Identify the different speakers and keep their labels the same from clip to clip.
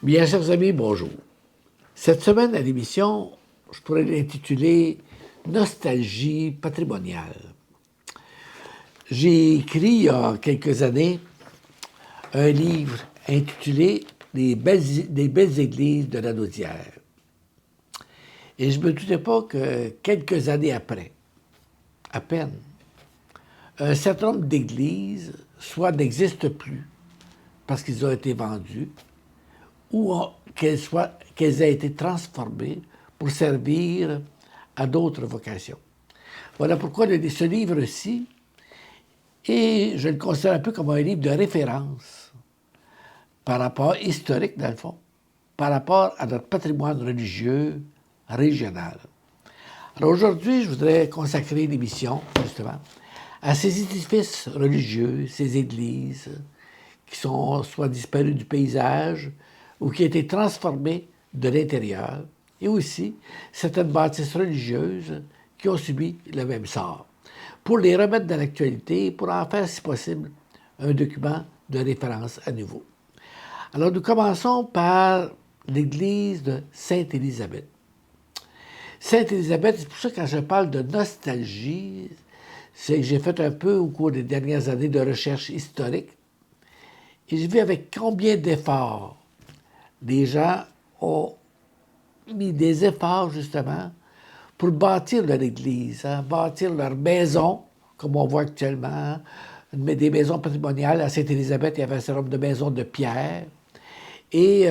Speaker 1: Bien, chers amis, bonjour. Cette semaine à l'émission, je pourrais l'intituler Nostalgie patrimoniale. J'ai écrit il y a quelques années un livre intitulé des belles églises de la Naudière. Et je ne me doutais pas que quelques années après, à peine, un certain nombre d'églises soit n'existent plus parce qu'ils ont été vendus, ou qu'elles aient été transformées pour servir à d'autres vocations. Voilà pourquoi ce livre-ci, et je le considère un peu comme un livre de référence par rapport historique, dans le fond, par rapport à notre patrimoine religieux régional. Alors aujourd'hui, je voudrais consacrer l'émission, justement, à ces édifices religieux, ces églises, qui sont soit disparus du paysage ou qui ont été transformés de l'intérieur, et aussi certaines bâtisses religieuses qui ont subi le même sort, pour les remettre dans l'actualité et pour en faire, si possible, un document de référence à nouveau. Alors nous commençons par l'église de Sainte-Élisabeth. Sainte-Élisabeth, c'est pour ça que quand je parle de nostalgie, c'est que j'ai fait un peu au cours des dernières années de recherche historique. Et je vis avec combien d'efforts les gens ont mis des efforts, justement, pour bâtir leur église, bâtir leur maison, comme on voit actuellement, des maisons patrimoniales. À Sainte-Élisabeth, il y avait un certain nombre de maisons de pierre. Et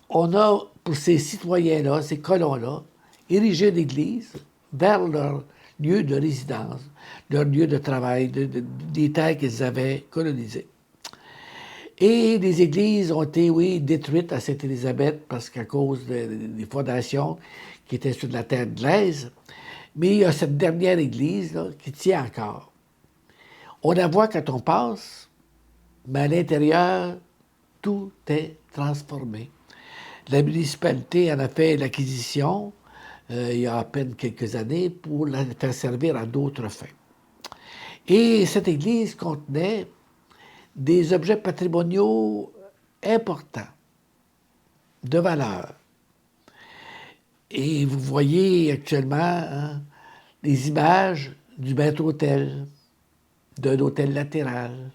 Speaker 1: on a, pour ces citoyens-là, ces colons-là, érigé l'église vers leur lieu de résidence, leur lieu de travail, des terres qu'ils avaient colonisées. Et les églises ont été, oui, détruites à Sainte-Élisabeth parce qu'à cause des fondations qui étaient sur de la terre glaise. Mais il y a cette dernière église là, qui tient encore. On la voit quand on passe, mais à l'intérieur, tout est transformé. La municipalité en a fait l'acquisition il y a à peine quelques années pour la faire servir à d'autres fins. Et cette église contenait des objets patrimoniaux importants, de valeur. Et vous voyez actuellement des images du maître-autel, d'un hôtel latéral,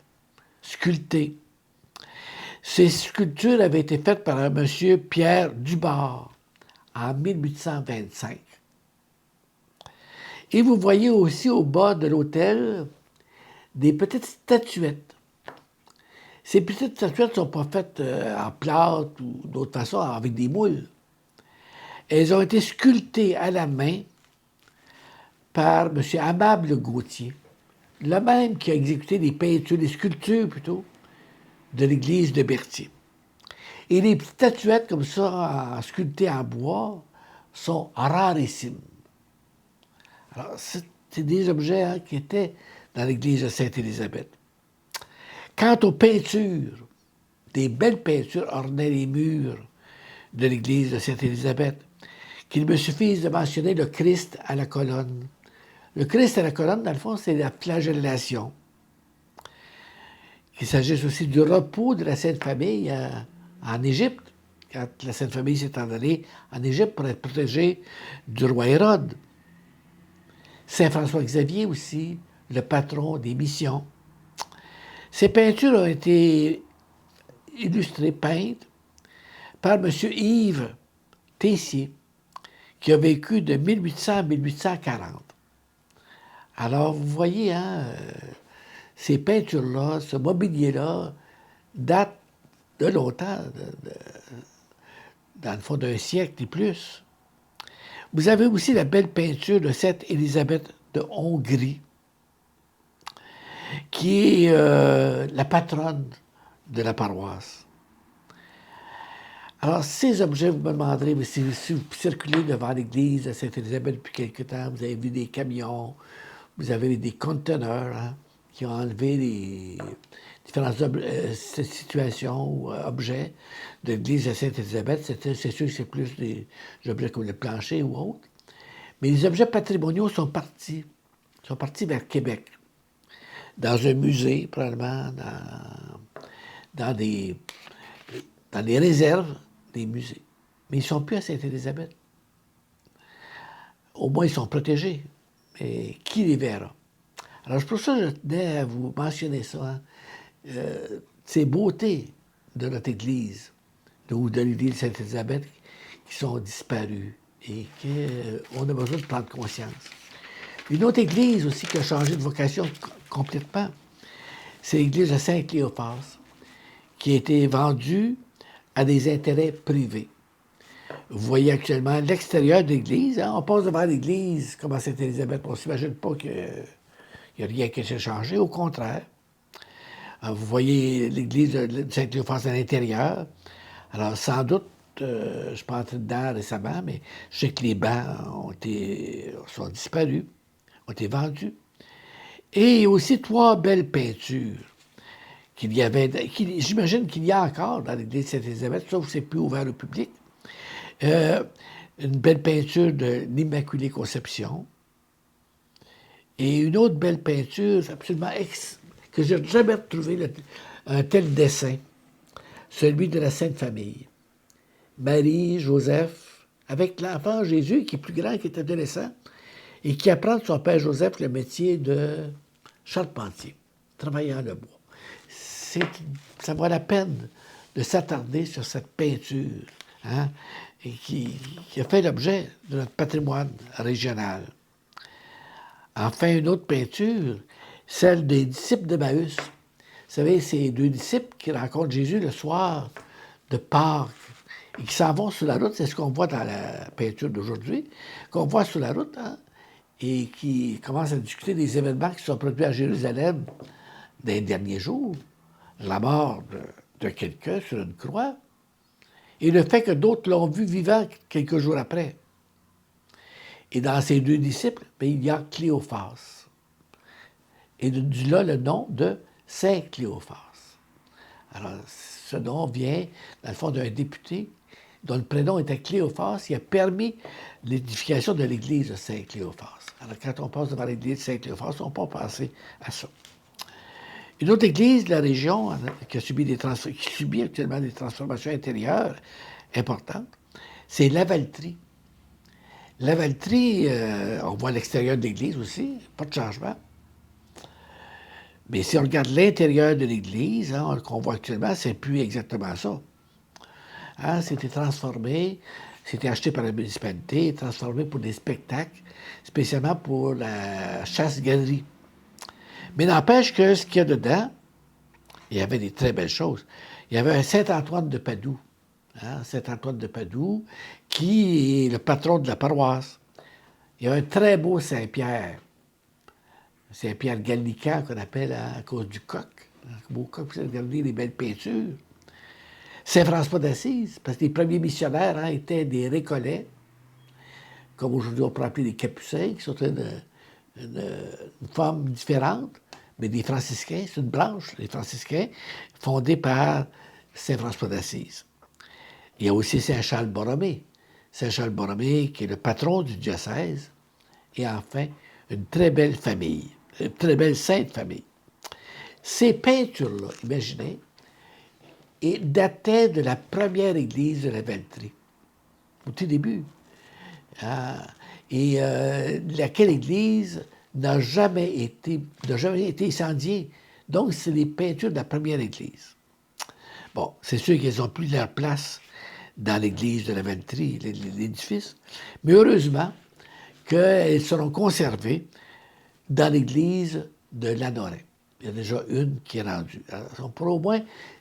Speaker 1: sculpté. Ces sculptures avaient été faites par un monsieur Pierre Dubar en 1825. Et vous voyez aussi au bas de l'hôtel des petites statuettes. Ces petites statuettes ne sont pas faites en plâtre ou d'autre façon avec des moules. Elles ont été sculptées à la main par M. Amable Gauthier, le même qui a exécuté les peintures, les sculptures plutôt, de l'église de Berthier. Et les petites statuettes comme ça, sculptées en bois, sont rarissimes. Alors, c'est des objets qui étaient dans l'église de Sainte-Élisabeth. Quant aux peintures, des belles peintures ornaient les murs de l'église de Sainte-Élisabeth, qu'il me suffise de mentionner le Christ à la colonne. Le Christ à la colonne, dans le fond, c'est la flagellation. Il s'agisse aussi du repos de la Sainte Famille en Égypte, quand la Sainte Famille s'est en allée en Égypte pour être protégée du roi Hérode. Saint François Xavier aussi, le patron des missions. Ces peintures ont été illustrées, peintes, par M. Yves Tessier, qui a vécu de 1800 à 1840. Alors, vous voyez, ces peintures-là, ce mobilier-là, date de longtemps, dans le fond d'un siècle et plus. Vous avez aussi la belle peinture de Sainte Élisabeth de Hongrie, qui est la patronne de la paroisse. Alors, ces objets, vous me demanderez, mais si vous circulez devant l'église de Sainte-Élisabeth depuis quelque temps, vous avez vu des camions, vous avez des conteneurs qui ont enlevé les différentes situations ou objets de l'église de Sainte-Élisabeth. C'est sûr que c'est plus des objets comme le plancher ou autre. Mais les objets patrimoniaux sont partis vers Québec, dans un musée, probablement, dans des, dans des réserves des musées. Mais ils ne sont plus à Sainte-Élisabeth. Au moins, ils sont protégés. Mais qui les verra? Alors, c'est pour ça que je tenais à vous mentionner ça. Hein? Ces beautés de notre Église, ou de l'Église de Sainte-Élisabeth, qui sont disparues et qu'on a besoin de prendre conscience. Une autre Église aussi qui a changé de vocation complètement, c'est l'Église de Saint-Cléophas, qui a été vendue à des intérêts privés. Vous voyez actuellement l'extérieur de l'Église. Hein? On passe devant l'Église comme à Sainte-Élisabeth. On ne s'imagine pas qu'il n'y a rien qui s'est changé. Au contraire. Vous voyez l'église de Saint-Cléophas à l'intérieur. Alors, sans doute, je ne suis pas entré dedans récemment, mais je sais que les bancs sont disparus, ont été vendus. Et aussi 3 belles peintures qu'il y avait, j'imagine qu'il y a encore dans l'église de Sainte-Élisabeth, sauf que c'est plus ouvert au public. Une belle peinture de l'Immaculée Conception. Et une autre belle peinture, absolument que je n'ai jamais retrouvé un tel dessin, celui de la Sainte Famille. Marie, Joseph, avec l'enfant Jésus qui est plus grand, qui est adolescent, et qui apprend de son père Joseph le métier de charpentier, travaillant le bois. Ça vaut la peine de s'attarder sur cette peinture, hein, et qui a fait l'objet de notre patrimoine régional. Enfin, une autre peinture, celle des disciples d'Emmaüs. Vous savez, ces 2 disciples qui rencontrent Jésus le soir de Pâques et qui s'en vont sur la route. C'est ce qu'on voit dans la peinture d'aujourd'hui, qu'on voit sur la route, hein, et qui commencent à discuter des événements qui sont produits à Jérusalem dans les derniers jours. La mort de quelqu'un sur une croix et le fait que d'autres l'ont vu vivant quelques jours après. Et dans ces 2 disciples, bien, il y a Cléophas. Et du là le nom de Saint Cléophas. Alors, ce nom vient, dans le fond, d'un député dont le prénom était Cléophas, qui a permis l'édification de l'église de Saint Cléophas. Alors, quand on passe devant l'église de Saint Cléophas, on peut penser à ça. Une autre église de la région qui subit actuellement des transformations intérieures importantes, c'est Lavaltrie. Lavaltrie, on voit l'extérieur de l'église aussi, pas de changement. Mais si on regarde l'intérieur de l'église, hein, qu'on voit actuellement, c'est plus exactement ça. Hein, c'était transformé, c'était acheté par la municipalité, transformé pour des spectacles, spécialement pour la chasse-galerie. Mais n'empêche que ce qu'il y a dedans, il y avait des très belles choses. Il y avait un Saint-Antoine de Padoue, hein, Saint-Antoine de Padoue, qui est le patron de la paroisse. Il y a un très beau Saint-Pierre, Saint-Pierre gallican qu'on appelle à cause du coq. Un beau coq, vous regardez les belles peintures. Saint-François d'Assise, parce que les premiers missionnaires, hein, étaient des Récollets, comme aujourd'hui on peut appeler des Capucins, qui sont une forme différente, mais des franciscains, c'est une branche, les franciscains, fondés par Saint-François d'Assise. Il y a aussi Saint-Charles-Borromée. Saint-Charles-Borromée, qui est le patron du diocèse, et enfin, une très belle famille, une très belle sainte famille. Ces peintures-là, imaginez, dataient de la première église de la Valtrie, au tout début. Et laquelle église n'a jamais été incendiée. Donc, c'est les peintures de la première église. Bon, c'est sûr qu'elles n'ont plus leur place dans l'église de la Valtrie, l'édifice, mais heureusement qu'elles seront conservées dans l'église de Lanoret. Il y a déjà une qui est rendue. Alors, on pourra au moins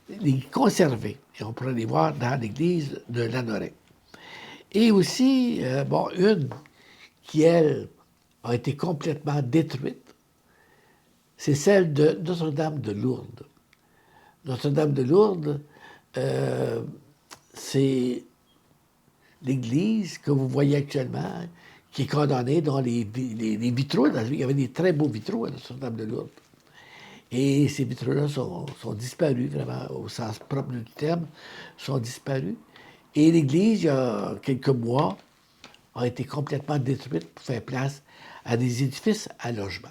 Speaker 1: les conserver et on pourra les voir dans l'église de Lanoret. Et aussi, une qui, elle, a été complètement détruite, c'est celle de Notre-Dame de Lourdes. Notre-Dame de Lourdes, c'est l'église que vous voyez actuellement, qui est condamnée dans les vitraux. Il y avait des très beaux vitraux à Notre-Dame de Lourdes. Et ces vitraux-là sont disparus, vraiment, au sens propre du terme, sont disparus. Et l'église, il y a quelques mois, a été complètement détruite pour faire place à des édifices à logement.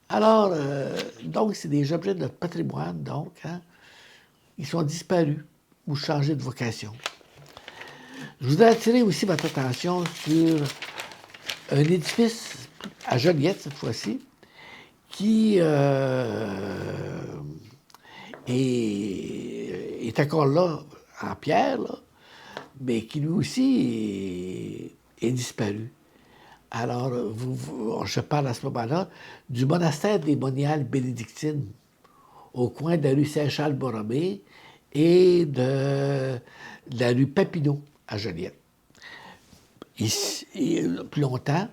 Speaker 1: Alors, donc, c'est des objets de notre patrimoine, donc, hein, ils sont disparus ou changés de vocation. Je voudrais attirer aussi votre attention sur un édifice à Joliette, cette fois-ci, qui est encore là, en pierre, là, mais qui lui aussi est disparu. Alors, je parle à ce moment-là du monastère des moniales bénédictines, au coin de la rue Saint-Charles-Borromée et de la rue Papineau à Joliette. Plus longtemps,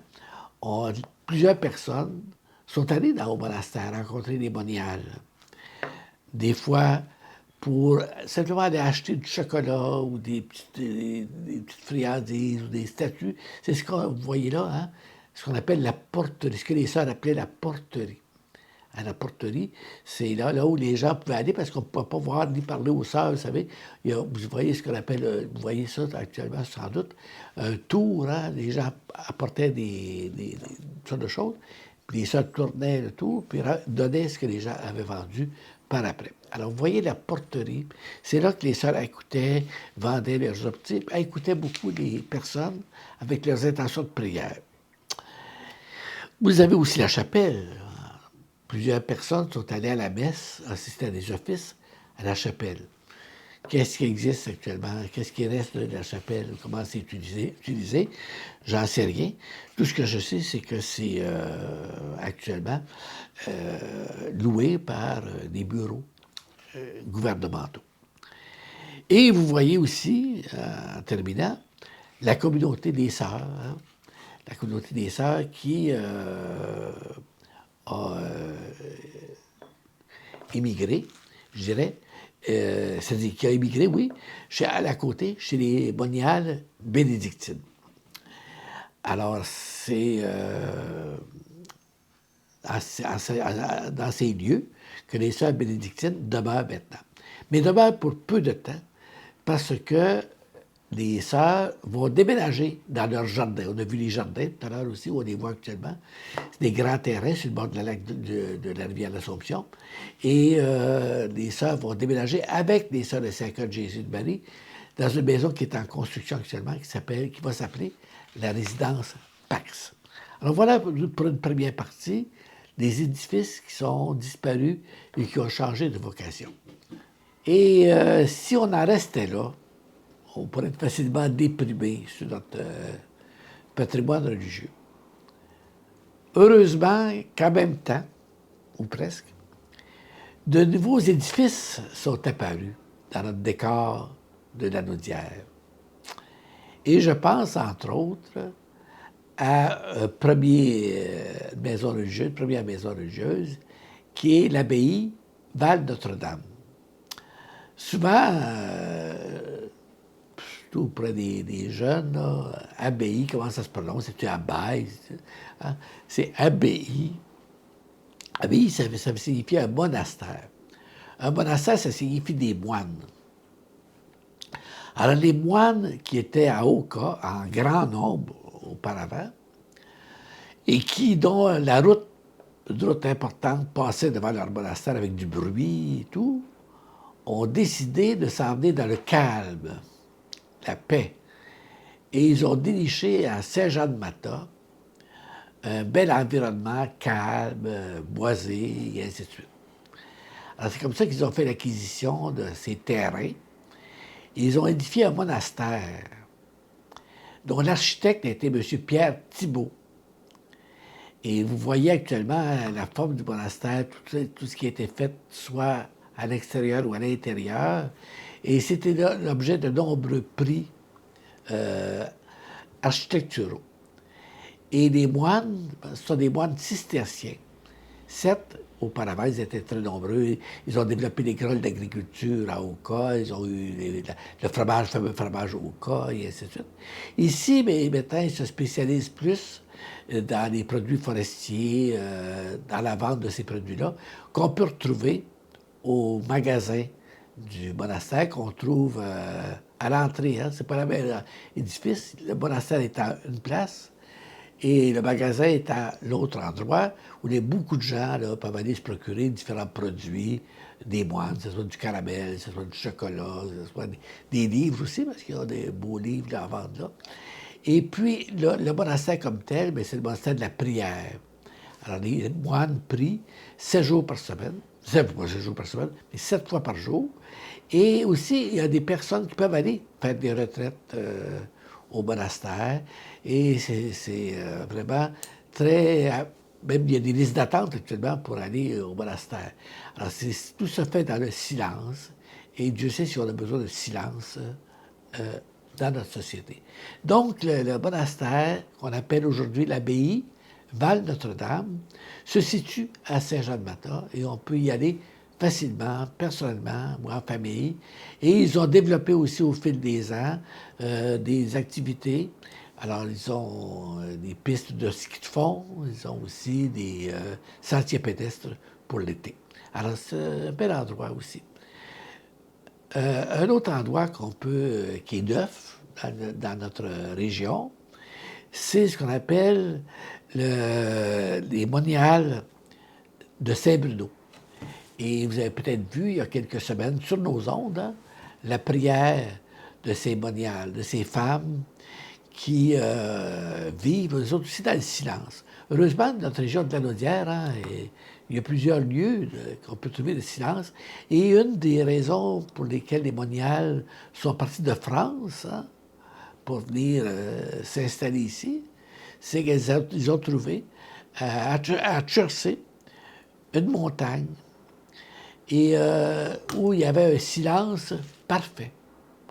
Speaker 1: plusieurs personnes sont allées au monastère rencontrer les moniales. Des fois, pour simplement aller acheter du chocolat ou des petites friandises ou des statues. C'est ce que vous voyez là, hein? Ce qu'on appelle la porterie, ce que les sœurs appelaient la porterie. À la porterie, c'est là où les gens pouvaient aller parce qu'on ne pouvait pas voir ni parler aux sœurs, vous savez. Vous voyez ce qu'on appelle, vous voyez ça actuellement sans doute, un tour, hein? Les gens apportaient des sortes de choses, puis les sœurs tournaient le tour, puis donnaient ce que les gens avaient vendu par après. Alors, vous voyez la porterie, c'est là que les sœurs écoutaient, vendaient leurs objets, écoutaient beaucoup les personnes avec leurs intentions de prière. Vous avez aussi la chapelle. Plusieurs personnes sont allées à la messe, assister à des offices à la chapelle. Qu'est-ce qui existe actuellement? Qu'est-ce qui reste de la chapelle? Comment c'est utilisé? J'en sais rien. Tout ce que je sais, c'est que c'est actuellement loué par des bureaux gouvernementaux. Et vous voyez aussi, en terminant, la communauté des sœurs. Hein? La communauté des sœurs qui a immigré, je dirais, c'est-à-dire qui a immigré, oui, à la côté, chez les moniales bénédictines. Alors, c'est dans ces lieux que les sœurs bénédictines demeurent maintenant. Mais demeurent pour peu de temps, parce que les sœurs vont déménager dans leur jardin. On a vu les jardins tout à l'heure aussi, où on les voit actuellement. C'est des grands terrains sur le bord de la, lac de la rivière l'Assomption. Et les sœurs vont déménager avec les sœurs de Saint-Cœur de Jésus de Marie dans une maison qui est en construction actuellement, qui va s'appeler la résidence Pax. Alors voilà pour une première partie des édifices qui sont disparus et qui ont changé de vocation. Et si on en restait là, on pourrait être facilement déprimé sur notre patrimoine religieux. Heureusement qu'en même temps, ou presque, de nouveaux édifices sont apparus dans notre décor de la Naudière. Et je pense, entre autres, à une première maison religieuse, qui est l'abbaye Val-Notre-Dame. Souvent, surtout auprès des jeunes, là, abbaye, comment ça se prononce? C'est-tu abbaye? Hein? C'est abbaye. Abbaye, ça signifie un monastère. Un monastère, ça signifie des moines. Alors, les moines qui étaient à Oka, en grand nombre auparavant, et dont la route, une route importante, passait devant leur monastère avec du bruit et tout, ont décidé de s'emmener dans le calme, la paix. Et ils ont déniché à Saint-Jean-de-Mata un bel environnement calme, boisé, et ainsi de suite. Alors, c'est comme ça qu'ils ont fait l'acquisition de ces terrains. Ils ont édifié un monastère dont l'architecte était M. Pierre Thibault. Et vous voyez actuellement la forme du monastère, tout ce qui a été fait, soit à l'extérieur ou à l'intérieur. Et c'était l'objet de nombreux prix architecturaux. Et les moines, ce sont des moines cisterciens. Certes, auparavant, ils étaient très nombreux. Ils ont développé des grolles d'agriculture à Oka. Ils ont eu le fameux fromage Oka, et ainsi de suite. Ici, mais maintenant, ils se spécialisent plus dans les produits forestiers, dans la vente de ces produits-là, qu'on peut retrouver au magasin du monastère, qu'on trouve à l'entrée. Hein. C'est pas le même édifice. Le monastère est à une place. Et le magasin est à l'autre endroit où beaucoup de gens là, peuvent aller se procurer différents produits, des moines, que ce soit du caramel, que ce soit du chocolat, que ce soit des livres aussi, parce qu'il y a des beaux livres là, à vendre là. Et puis, le monastère comme tel, bien, c'est le monastère de la prière. Alors, les moines prient 7 jours par semaine, 7 jours par semaine, mais 7 fois par jour. Et aussi, il y a des personnes qui peuvent aller faire des retraites au monastère. Et c'est vraiment très... Même il y a des listes d'attente actuellement pour aller au monastère. Alors, tout se fait dans le silence. Et Dieu sait si on a besoin de silence dans notre société. Donc, le monastère, qu'on appelle aujourd'hui l'abbaye Val-Notre-Dame, se situe à Saint-Jean-de-Mata et on peut y aller facilement, personnellement ou en famille. Et ils ont développé aussi au fil des ans des activités. Alors, ils ont des pistes de ski de fond, ils ont aussi des sentiers pédestres pour l'été. Alors, c'est un bel endroit aussi. Un autre endroit qui est neuf dans notre région, c'est ce qu'on appelle les moniales de Saint-Bruno. Et vous avez peut-être vu il y a quelques semaines sur nos ondes la prière de ces moniales, de ces femmes qui vivent, eux autres aussi, dans le silence. Heureusement, dans notre région de la Naudière, il y a plusieurs lieux qu'on peut trouver le silence. Et une des raisons pour lesquelles les moniales sont partis de France pour venir s'installer ici, c'est qu'ils ont trouvé à Chertsey une montagne et où il y avait un silence parfait.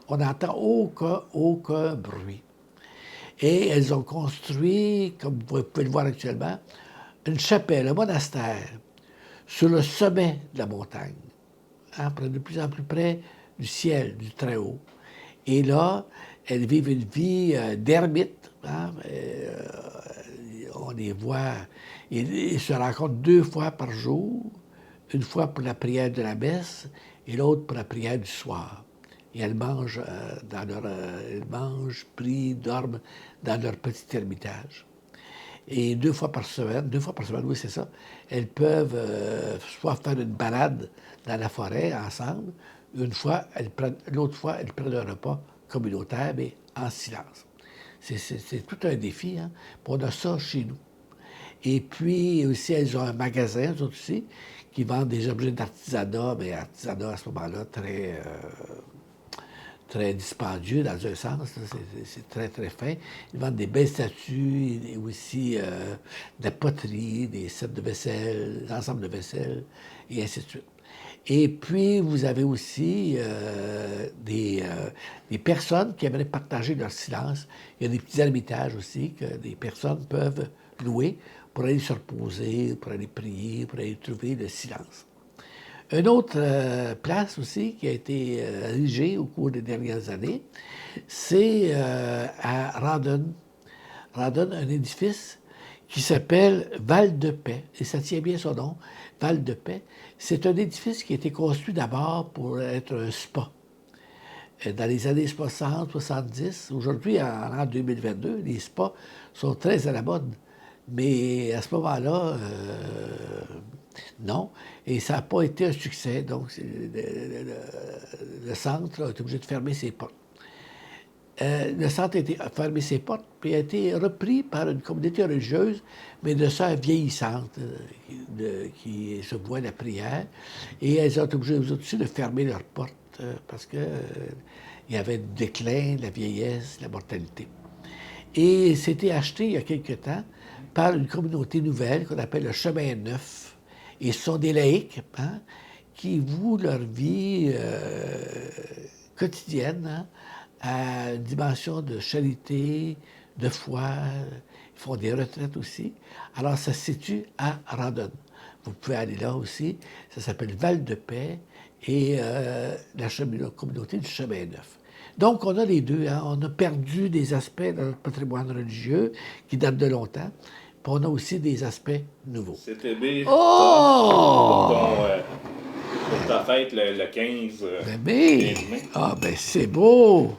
Speaker 1: On n'entend aucun bruit. Et elles ont construit, comme vous pouvez le voir actuellement, une chapelle, un monastère, sur le sommet de la montagne, de plus en plus près du ciel, du Très-Haut. Et là, elles vivent une vie d'ermite. On les voit, ils se rencontrent 2 fois par jour, une fois pour la prière de la messe et l'autre pour la prière du soir. Et elles mangent, elles mangent, prient, dorment dans leur petit ermitage. Et 2 fois par semaine, oui, c'est ça, elles peuvent soit faire une balade dans la forêt ensemble, l'autre fois, elles prennent un repas communautaire, mais en silence. C'est tout un défi, hein? Puis on a ça chez nous. Et puis aussi, elles ont un magasin, eux autres aussi, qui vendent des objets d'artisanat, mais artisanat à ce moment-là très dispendieux dans un sens, c'est très, très fin. Ils vendent des belles statues, et aussi de la poterie, des sets de vaisselle, l'ensemble de vaisselle, et ainsi de suite. Et puis, vous avez aussi des personnes qui aimeraient partager leur silence. Il y a des petits ermitages aussi que des personnes peuvent louer pour aller se reposer, pour aller prier, pour aller trouver le silence. Une autre place aussi qui a été érigée au cours des dernières années, c'est à Rawdon. Rawdon, un édifice qui s'appelle Val-de-Paix, et ça tient bien son nom, Val-de-Paix. C'est un édifice qui a été construit d'abord pour être un spa. Dans les années 60, 70, aujourd'hui, en 2022, les spas sont très à la mode. Mais à ce moment-là, non. Et ça n'a pas été un succès. Donc, le centre a été obligé de fermer ses portes. Le centre a fermé ses portes, puis a été repris par une communauté religieuse, mais de sœurs vieillissantes qui se voient la prière. Et elles ont été obligées aussi de fermer leurs portes parce qu'il y avait le déclin, la vieillesse, la mortalité. Et c'était acheté il y a quelque temps par une communauté nouvelle qu'on appelle le Chemin Neuf. Et ce sont des laïcs qui vouent leur vie quotidienne à une dimension de charité, de foi. Ils font des retraites aussi. Alors, ça se situe à Rawdon. Vous pouvez aller là aussi. Ça s'appelle Val-de-Paix et la communauté du Chemin Neuf. Donc, on a les deux. On a perdu des aspects de notre patrimoine religieux qui datent de longtemps. Puis on a aussi des aspects nouveaux.
Speaker 2: C'était bien
Speaker 1: Oh!
Speaker 2: pour ta fête le 15, 15 mai.
Speaker 1: Ben c'est beau!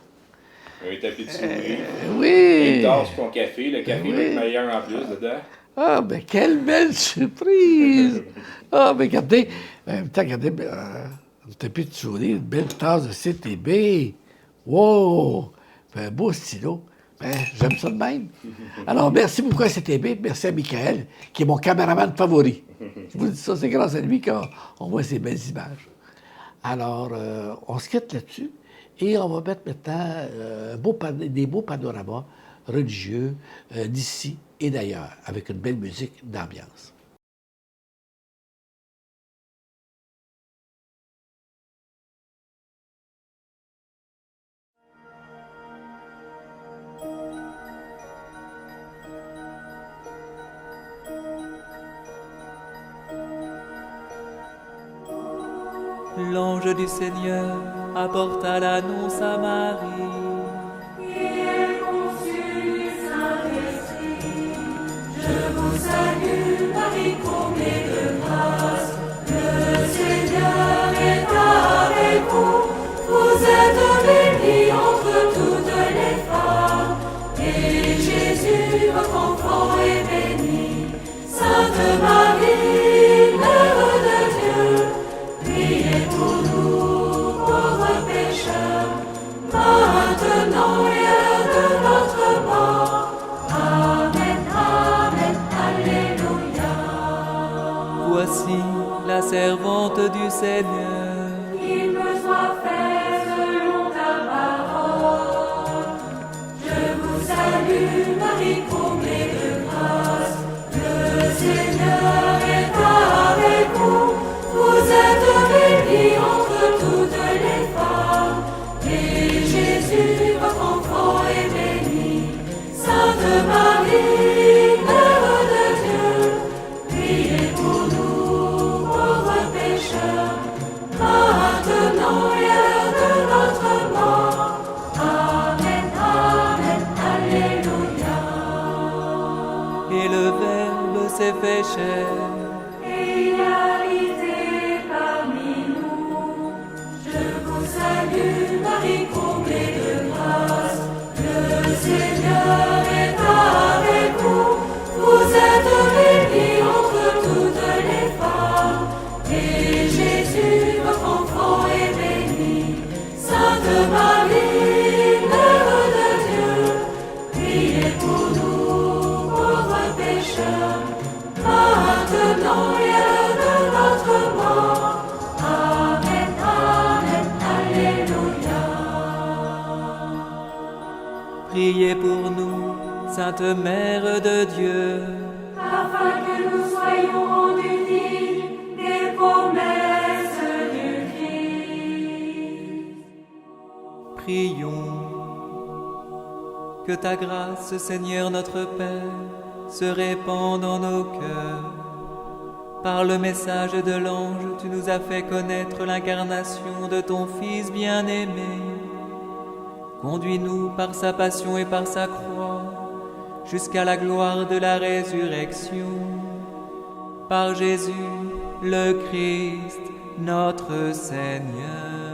Speaker 2: Un tapis de souris.
Speaker 1: Oui!
Speaker 2: Une tasse pour ton café. Le café va être meilleur en plus dedans.
Speaker 1: Ah, mais quelle belle surprise! Ah, mais regardez, en même temps, regardez, un tapis de souris, une belle tasse de CTB. Wow! Puis un beau stylo. Ben, j'aime ça de même. Alors, merci beaucoup à CTB, merci à Michael, qui est mon caméraman favori. Je vous dis ça, c'est grâce à lui qu'on voit ces belles images. Alors, on se quitte là-dessus et on va mettre maintenant des beaux panoramas religieux d'ici et d'ailleurs, avec une belle musique d'ambiance.
Speaker 3: L'ange du Seigneur apporta l'annonce à Marie.
Speaker 4: Je vous salue, Marie, comblée de grâce. Le Seigneur est avec vous. Vous êtes bénie entre toutes les femmes. Et Jésus, votre enfant, est béni. Sainte Marie, Mère de Dieu, priez pour nous, pauvres pécheurs, maintenant et à l'heure de notre mort. Amen, Amen, Alléluia.
Speaker 3: Voici la servante du Seigneur.
Speaker 4: Qu'il me soit fait selon ta parole. Je vous salue, Marie, comblée de grâce. Le Seigneur est avec vous. Vous êtes bénie entre toutes les femmes. Et Jésus, votre enfant, est béni. Sainte Marie, Mère de Dieu, priez pour nous, pauvres pécheurs, maintenant et à l'heure de notre mort. Amen, Amen, Alléluia.
Speaker 3: Et le Verbe s'est fait chair.
Speaker 4: Et il a habité parmi nous. Je vous salue, Marie, comblée de grâce. Le Seigneur est avec vous. Vous êtes bénie entre toutes les femmes. Et Jésus, votre enfant, est béni. Sainte Marie, Mère de Dieu, priez pour nous, pauvres pécheurs, maintenant et à l'heure de notre mort. Amen, Amen, Alléluia.
Speaker 3: Priez pour nous, Sainte Mère de Dieu.
Speaker 4: Afin que nous soyons rendus dignes des promesses du Christ.
Speaker 3: Prions. Que ta grâce, Seigneur notre Père, se répande dans nos cœurs. Par le message de l'ange, tu nous as fait connaître l'incarnation de ton Fils bien-aimé. Conduis-nous par sa passion et par sa croix, jusqu'à la gloire de la résurrection. Par Jésus, le Christ, notre Seigneur.